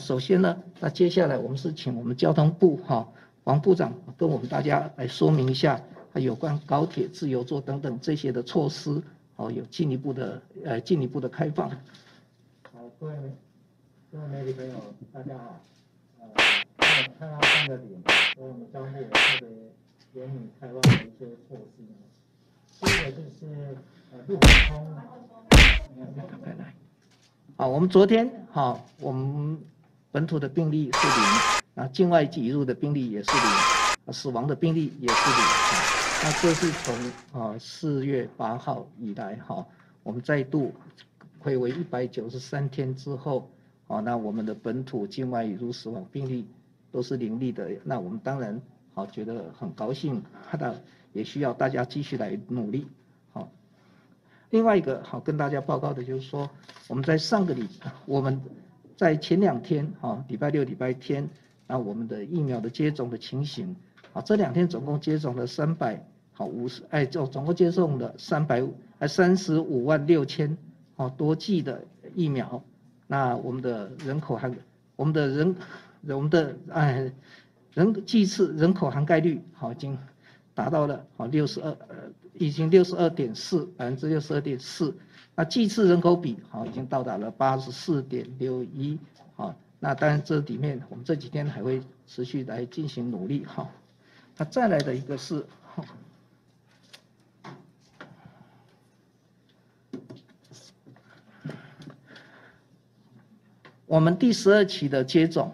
首先呢，那接下来我们是请我们交通部王部长跟我们大家来说明一下，有关高铁自由座等等这些的措施，有进一步的开放。好，各位媒体朋友，大家好。看到3个点，所以我们交通部特别严拟开放的一些措施。第一个就是陆海空。好，我们昨天我们本土的病例是0，境外挤入的病例也是0，死亡的病例也是0。那这是从4月8号以来我们再度睽违193天之后，那我们的本土境外引入死亡病例都是0例的。那我们当然觉得很高兴，也需要大家继续来努力。另外一个跟大家报告的就是说，我们在我们在前2天礼拜六、礼拜天，那我们的疫苗的接种的情形，这2天总共接种了总共接种了35万6千多剂的疫苗。那我们的剂次人口涵盖率已经达到了已经62.4%，那剂次人口比已经到达了84.61%。那当然这里面我们这几天还会持续来进行努力。那再来的一个是我们第12期的接种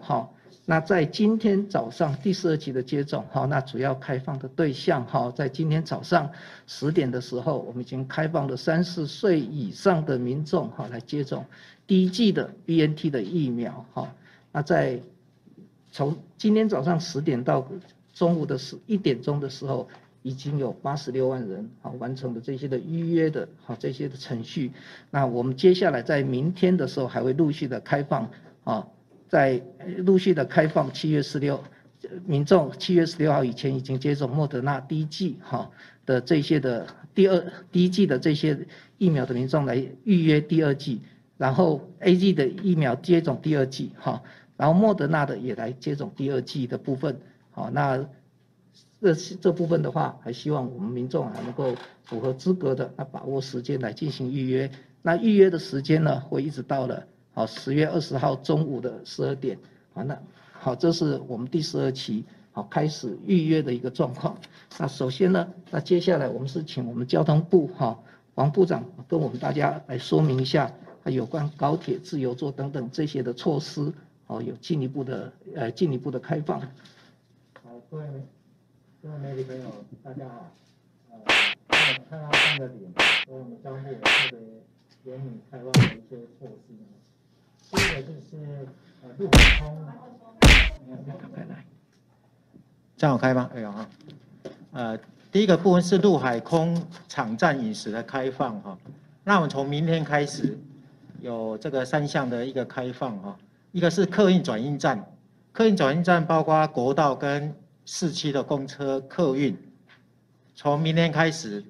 那在今天早上第12期的接种那主要开放的对象在今天早上10点的时候，我们已经开放了30岁以上的民众来接种第1剂的 BNT 的疫苗那从今天早上10点到中午的1点钟的时候，已经有86万人完成了这些的预约的这些的程序。那我们接下来在明天的时候还会陆续的开放7月16民众7月16号以前已经接种莫德纳第1剂的这些的第1剂的这些疫苗的民众来预约第2剂，然后 AZ 的疫苗接种第2剂然后莫德纳的也来接种第2剂的部分那这部分的话，还希望我们民众还能够符合资格的，那把握时间来进行预约。那预约的时间呢，会一直到了10月20号中午的12点。这是我们第12期开始预约的一个状况。那首先呢，那接下来我们是请我们交通部王部长跟我们大家来说明一下，有关高铁自由座等等这些的措施有进一步的开放。好，各位媒体朋友，大家好。看到3个点，所以我们交通部特别严拟开放的一些措施。第一个就是陆海空。这样有开吗？第一个部分是陆海空场站饮食的开放那我们从明天开始有这个3项的一个开放一个是客运转运站，客运转运站包括国道跟市区的公车客运，从明天开始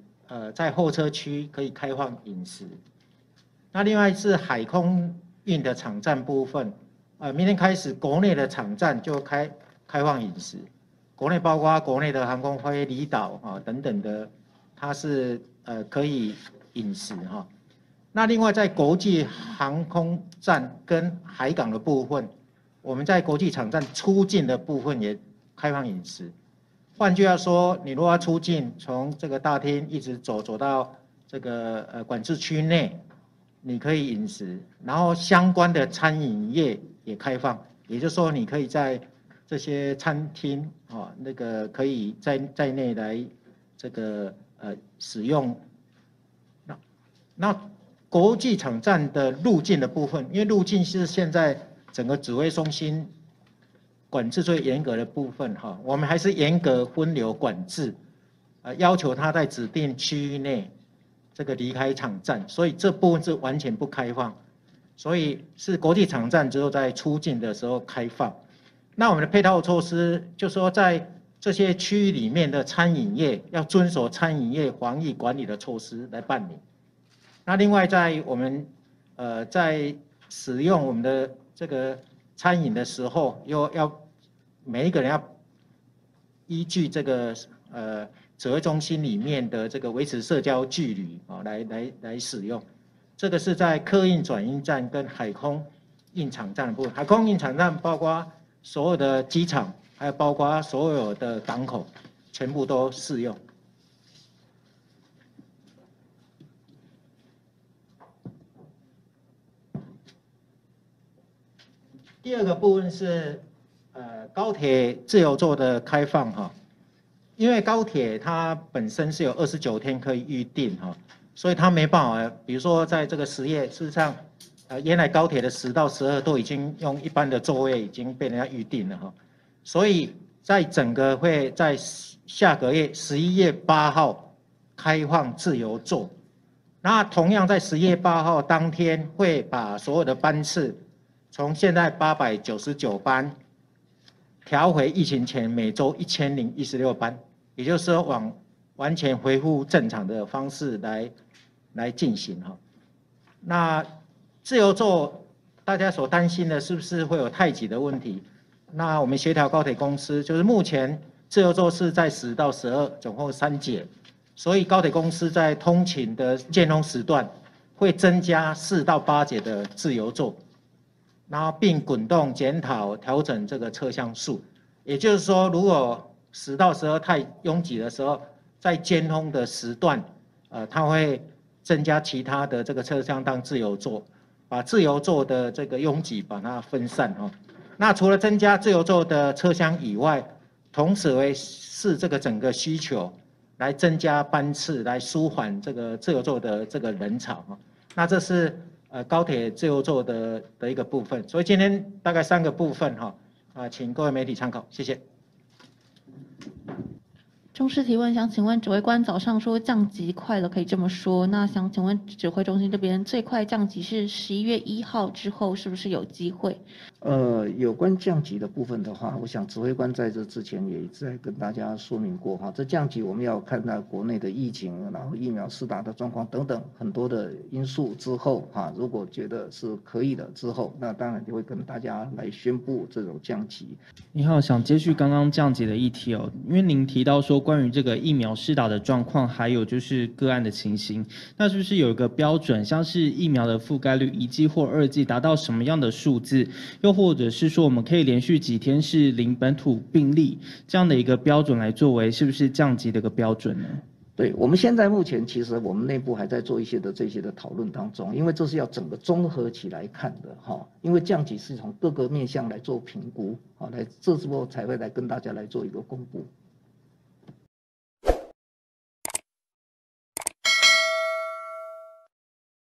在候车区可以开放饮食。那另外是海空运的场站部分，明天开始国内的场站就开放饮食，国内包括国内的航空飞离岛等等的，它是可以饮食那另外在国际航空站跟海港的部分，我们在国际场站出境的部分也开放饮食。换句话说，你如果要出境，从这个大厅一直走到这个管制区内，你可以饮食，然后相关的餐饮业也开放，也就是说，你可以在这些餐厅那个可以在内来这个使用。那国际场站的入境的部分，因为入境是现在整个指挥中心管制最严格的部分我们还是严格分流管制，要求他在指定区域内这个离开场站，所以这部分是完全不开放，所以是国际场站之后在出境的时候开放。那我们的配套措施就是说，在这些区域里面的餐饮业要遵守餐饮业防疫管理的措施来办理。那另外在我们在使用我们的这个餐饮的时候，又要每一个人要依据这个指挥中心里面的这个维持社交距离啊，来使用。这个是在客运转运站跟海空运场站的部分。海空运场站包括所有的机场，还有包括所有的港口，全部都适用。第二个部分是高铁自由座的开放哈，因为高铁它本身是有29天可以预定哈，所以它没办法，比如说在这个10月，事实上原来高铁的10到12都已经用一般的座位已经被人家预定了哈，所以在整个会在下个月11月8号开放自由座，那同样在10月8号当天会把所有的班次从现在899班调回疫情前每周1016班，也就是说完全恢复正常的方式来进行哈。那自由座大家所担心的是不是会有太挤的问题？那我们协调高铁公司，就是目前自由座是在10到12，总共3节，所以高铁公司在通勤的尖峰时段会增加4到8节的自由座。然后并滚动检讨调整这个车厢数，也就是说，如果10到12太拥挤的时候，在尖峰的时段，它会增加其他的这个车厢当自由座，把自由座的这个拥挤把它分散哈。那除了增加自由座的车厢以外，同时会视这个整个需求来增加班次，来舒缓这个自由座的这个人潮哈。那这是高铁自由座的一个部分，所以今天大概3个部分哈，请各位媒体参考，谢谢。中视提问，想请问指挥官早上说降级快了，可以这么说？那想请问指挥中心这边最快降级是11月1号之后，是不是有机会？有关降级的部分的话，我想指挥官在这之前也一直在跟大家说明过哈。这降级我们要看到国内的疫情，然后疫苗施打的状况等等很多的因素之后哈，如果觉得是可以的之后，那当然就会跟大家来宣布这种降级。你好，想接续刚刚降级的议题哦，因为您提到说关于这个疫苗施打的状况，还有就是个案的情形，那是不是有一个标准，像是疫苗的覆盖率1剂或2剂达到什么样的数字，又或者是说我们可以连续几天是零本土病例这样的一个标准来作为是不是降级的一个标准呢？对，我们现在目前其实我们内部还在做一些这些的讨论当中，因为这是要整个综合起来看的哈，因为降级是从各个面向来做评估，好，这之后才会来跟大家来做一个公布。